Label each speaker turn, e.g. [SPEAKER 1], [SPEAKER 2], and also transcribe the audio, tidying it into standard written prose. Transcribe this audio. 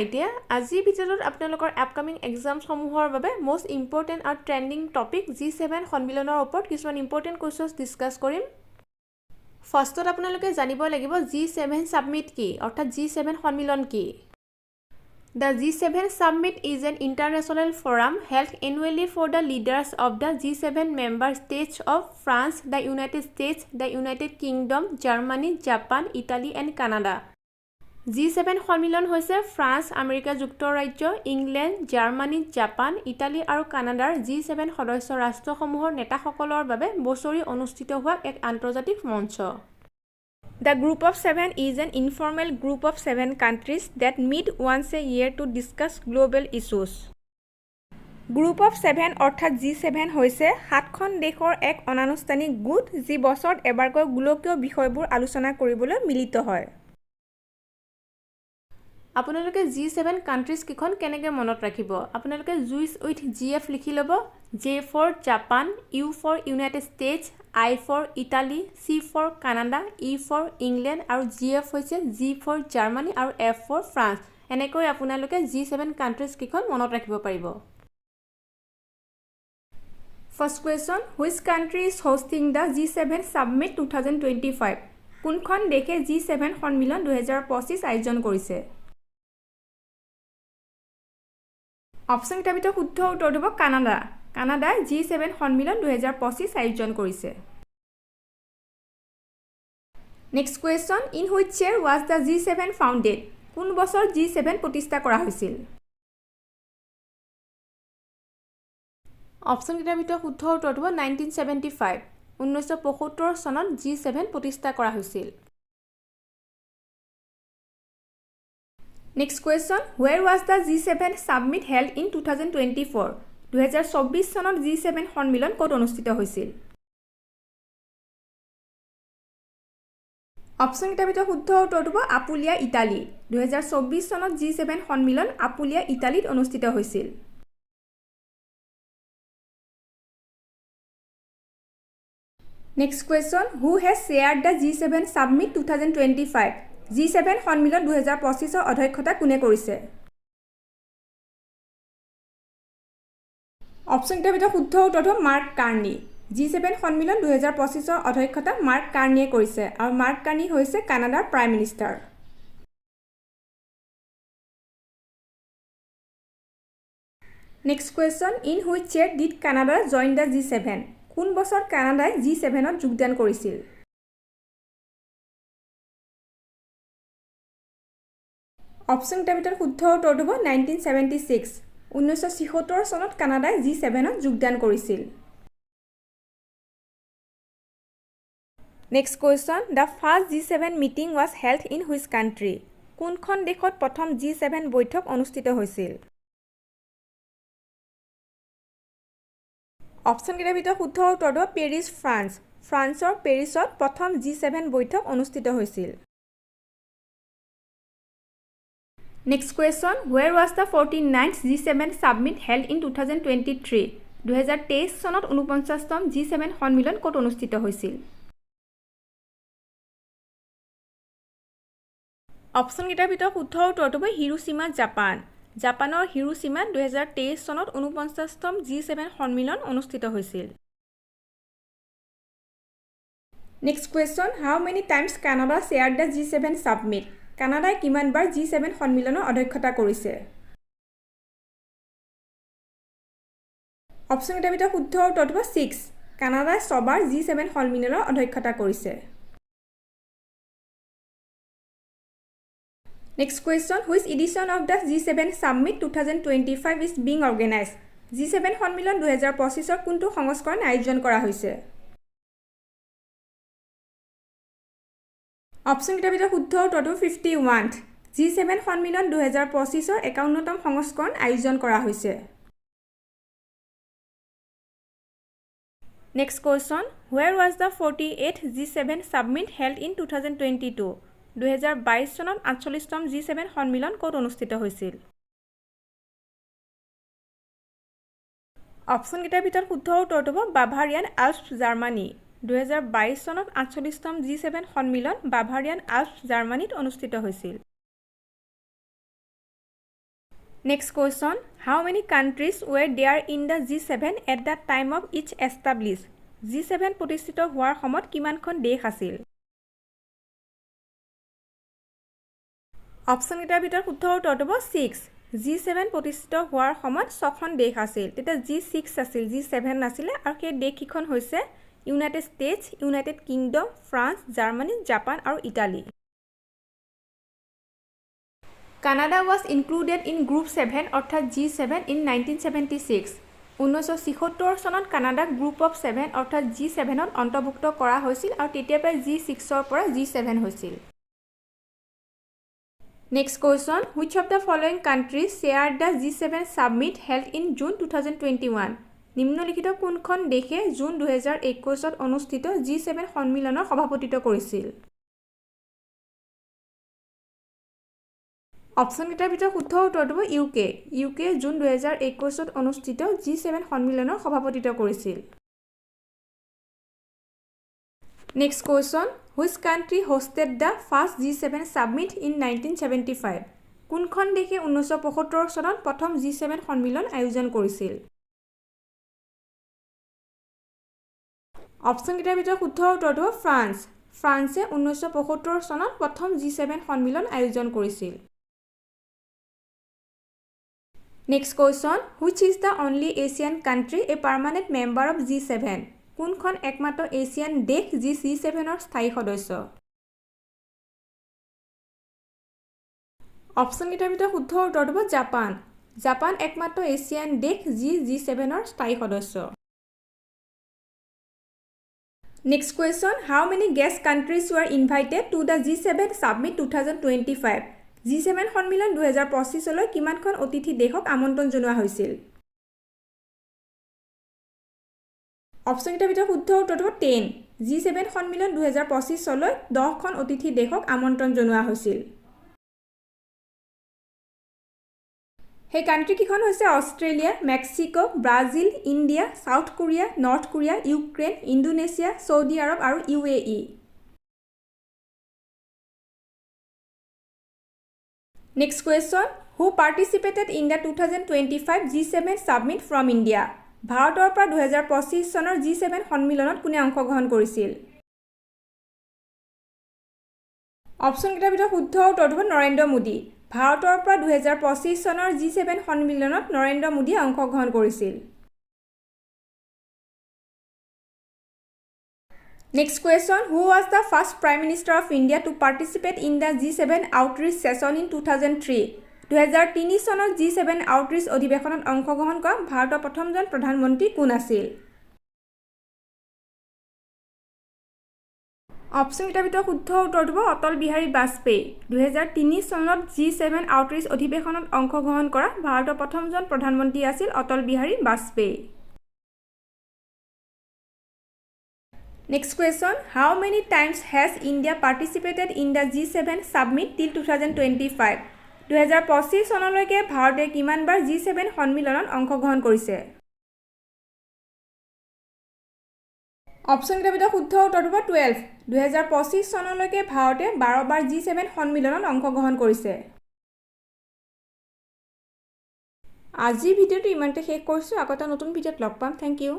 [SPEAKER 1] এতিয়া আজি ভিডিঅ'ত আপোনালোকৰ আপকামিং এক্সামছ সমূহৰ বাবে মোষ্ট ইম্পৰ্টেন্ট আৰু ট্ৰেন্ডিং টপিক G7 সন্মিলনৰ ওপৰত কিছুমান ইম্পৰ্টেন্ট কোৱেশ্চনছ ডিসকাস কৰিম ফাৰ্ষ্টত আপোনালোকে জানিব লাগিব G7 সাবমিট কি অৰ্থাৎ G7 সন্মিলন কি The G7 Summit is an international forum held annually for the leaders of the G7 member states of France, the United States, the United Kingdom, Germany, Japan, Italy and Canada. G7 সন্মিলন হৈছে France, America যুক্তৰাজ্য, England, জাৰ্মানী, Japan, Italy আৰু কানাডাৰ G7 সদস্য ৰাষ্ট্ৰসমূহৰ নেতাসকলৰ বাবে বছৰি অনুষ্ঠিত হোৱা এক আন্তৰ্জাতিক মঞ্চ। The Group of Seven is an informal group of 7 countries that meet once a year to discuss global issues. Group of 7 অৰ্থাৎ G7 হৈছে 7খন দেশৰ এক অনানুষ্ঠানিক গোট যি বছৰত এবাৰকৈ গোলকীয় বিষয়বোৰ আলোচনা কৰিবলৈ মিলিত হয়। আপোনালোকে G7 কান্ট্ৰিজ কিখন কেনেকৈ মনত ৰাখিব আপোনালোকে জুইচ উইথ GF লিখি ল'ব J for Japan, U for United States, I for Italy, C for Canada, E for England আৰু GF হৈছে G for Germany আৰু F for France এনেকৈ আপোনালোকে G7 কান্ট্ৰিজ কিখন মনত ৰাখিব পাৰিব First question Which country is hosting the G7 Summit 2025 কোনখন দেশে G7 সন্মিলন 2025 আয়োজন কৰিছে অপচন কেইটাৰ ভিতৰত শুদ্ধ উত্তৰ দিব কানাডা কানাডাই G7 সন্মিলন 2025 আয়োজন কৰিছে next question in which year was the G7 founded কোন বছৰ G7 প্ৰতিষ্ঠা কৰা হৈছিল অপচন কেইটাৰ ভিতৰত শুদ্ধ উত্তৰ দিব 1975 1975 চনত G7 প্ৰতিষ্ঠা কৰা হৈছিল Next question Where was the G7 summit held in 2024 2024 চনত G7 সন্মিলন ক'ত অনুষ্ঠিত হৈছিল অপচন কেইটাৰ ভিতৰত শুদ্ধ উত্তৰ দিব আপুলিয়া ইটালী 2024 চনত G7 সন্মিলন আপুলিয়া ইটালীত অনুষ্ঠিত হৈছিল Next question Who has chaired the G7 summit 2025 G7 সন্মিলন 2025 ৰ অধ্যক্ষতা কোনে কৰিছে অপচন কেইটাৰ ভিতৰত শুদ্ধ উত্তৰ হ'ব মাৰ্ক কাৰ্নি G7 সন্মিলন 2025 ৰ অধ্যক্ষতা মাৰ্ক কাৰ্নিয়ে কৰিছে আৰু মাৰ্ক কাৰ্নি হৈছে কানাডাৰ prime minister next question in which year did Canada join da G7 কোন বছৰ কানাডাই G7 ত যোগদান কৰিছিল অপচন কেইটাৰ ভিতৰত শুদ্ধ উত্তৰ হ'ব 1976 1976 চনত কানাডাই G7 ত যোগদান কৰিছিল next question the first G7 meeting was held in which country কোনখন দেশত প্ৰথম G7 বৈঠক অনুষ্ঠিত হৈছিল অপচন কেইটাৰ ভিতৰত শুদ্ধ উত্তৰ হ'ব পেৰিছ ফ্ৰান্স ফ্ৰান্সৰ পেৰিছত প্ৰথম G7 বৈঠক অনুষ্ঠিত হৈছিল Next question Where was the 49th G7 summit held in 2023 2023 চনত 49তম G7 সন্মিলন ক'ত অনুষ্ঠিত হৈছিল অপচন কেইটাৰ ভিতৰত শুদ্ধ উত্তৰ হ'ব হিৰোশ্বিমা জাপান জাপানৰ হিৰোশ্বিমাত 2023 চনত 49তম G7 সন্মিলন অনুষ্ঠিত হৈছিল Next question How many times Canada chaired the G7 summit কানাডাই কিমান বাৰ G7 সন্মিলনৰ অধ্যক্ষতা কৰিছে অপচন কেইটাৰ ভিতৰত শুদ্ধ উত্তৰ হ'ব 6 কানাডাই 6 বাৰ G7 সন্মিলনৰ অধ্যক্ষতা কৰিছে Next question Which edition of the G7 Summit 2025 is being organized G7 সন্মিলন 2025 ৰ কোনটো সংস্কৰণ আয়োজন কৰা হৈছে অপচন কেইটাৰ ভিতৰত শুদ্ধ উত্তৰ 51 G7 সন্মিলন 2025 ৰ 51তম সংস্কৰণ আয়োজন কৰা হৈছে Next question Where was the 48th G7 summit held in 2022 2022 চনত 48তম G7 সন্মিলন ক'ত অনুষ্ঠিত হৈছিল অপচন কেইটাৰ ভিতৰত শুদ্ধ উত্তৰ হ'ব বাভাৰিয়ান আল্পছ জাৰ্মানী 2022 চনত 48তম G7 সন্মিলন বাভাৰিয়ান আল্পছ জাৰ্মানীত অনুষ্ঠিত হৈছিল Next question. How many countries were there in the G7 at the time of its established? G7 প্ৰতিষ্ঠিত হোৱাৰ সময়ত কিমানখন দেশ আছিল? অপচন কেইটাৰ ভিতৰত শুদ্ধ উত্তৰটো হ'ব 6. G7 প্ৰতিষ্ঠিত হোৱাৰ সময়ত 6খন দেশ আছিল। তেতিয়া G6 আছিল, G7 নাছিলে আৰু সেই দেশকেইখন হৈছে United states, United kingdom, France, Germany, Japan আৰু Italy. Canada was included in Group 7 অৰ্থাৎ G7 in 1976. 1976 চনত কানাডাক গ্ৰুপ অফ 7 অৰ্থাৎ G7ত অন্তৰ্ভুক্ত কৰা হৈছিল আৰু তেতিয়াৰ পৰা G6ৰ পৰা G7 হৈছিল। Next question. Which of the following countries shared the G7 summit held in June 2021? নিম্নলিখিত কোনখন দেশে জুন 2021ত অনুষ্ঠিত G7 সন্মিলনৰ সভাপতিত্ব কৰিছিল? অপচন কেইটাৰ ভিতৰত শুদ্ধ উত্তৰটো হ'ব ইউকে। ইউকে জুন 2021ত অনুষ্ঠিত G7 সন্মিলনৰ সভাপতিত্ব কৰিছিল। Next question. Which country hosted the first G7 summit in 1975? কোনখন দেশে 1975 চনত প্ৰথম G7 সন্মিলন আয়োজন কৰিছিল? অপচন কেইটাৰ ভিতৰত শুদ্ধ উত্তৰটো হ'ব ফ্ৰান্স। ফ্ৰান্সে 1975 চনত প্ৰথম G7 সন্মিলন আয়োজন কৰিছিল। Next question. Which is the only Asian country a permanent member of G7? কোনখন একমাত্ৰ এছিয়ান দেশ যি G7ৰ স্থায়ী সদস্য? অপচন কেইটাৰ ভিতৰত শুদ্ধ উত্তৰটো হ'ব জাপান। জাপান একমাত্ৰ এছিয়ান দেশ যি G7ৰ স্থায়ী সদস্য। Next question. How many guest countries were invited to the G7 Summit 2025? G7 সন্মিলন 2025 লৈ কিমানখন অতিথি দেশক আমন্ত্ৰণ জনোৱা হৈছিল? অপচন কেইটাৰ ভিতৰত শুদ্ধ উত্তৰটো হ'ব 10. G7 সন্মিলন 2025 লৈ 10খন অতিথি দেশক আমন্ত্ৰণ জনোৱা হৈছিল। সেই কাণ্ট্ৰি কিখন হৈছে Australia, Mexico, Brazil, India, South Korea, North Korea, Ukraine, Indonesia, Saudi Arab আৰু UAE। Next question. Who participated in the 2025 G7 Summit from India? ভাৰতৰ পৰা 2025 চনৰ G7 সন্মিলনত কোনে অংশগ্ৰহণ কৰিছিল? অপচন কেইটাৰ ভিতৰত শুদ্ধ উত্তৰটো হ'ব নৰেন্দ্ৰ মোদী। ভাৰতৰ পৰা 2025 চনৰ G7 সন্মিলনত নৰেন্দ্ৰ মোদীয়ে অংশগ্ৰহণ কৰিছিল। Next question. Who was the first Prime Minister of India to participate in the G7 outreach session in 2003? 2003 চনত G7 outreach অধিৱেশনত অংশগ্ৰহণ কৰা ভাৰতৰ প্ৰথমজন প্ৰধানমন্ত্ৰী কোন আছিল? অপচন কেইটাৰ ভিতৰত শুদ্ধ উত্তৰটো হ'ব অটল বিহাৰী বাজপেয়ী। 2003 চনত G7 outreach অধিৱেশনত অংশগ্ৰহণ কৰা ভাৰতৰ প্ৰথমজন প্ৰধানমন্ত্ৰী আছিল Atal Bihari Vajpayee. Next question. How many times has India participated in the G7 summit till 2025? 2025 চনলৈকে ভাৰতে কিমানবাৰ G7 সন্মিলনত অংশগ্ৰহণ কৰিছে? অপচন কেইটাৰ ভিতৰত শুদ্ধ উত্তৰটো হ'ব 12. 2025 চনলৈকে ভাৰতে 12 বাৰ G7 সন্মিলনত অংশগ্ৰহণ কৰিছে। আজিৰ ভিডিঅ'টো ইমানতে শেষ কৰিছোঁ। আকৌ এটা নতুন ভিডিঅ'ত লগ পাম। Thank U.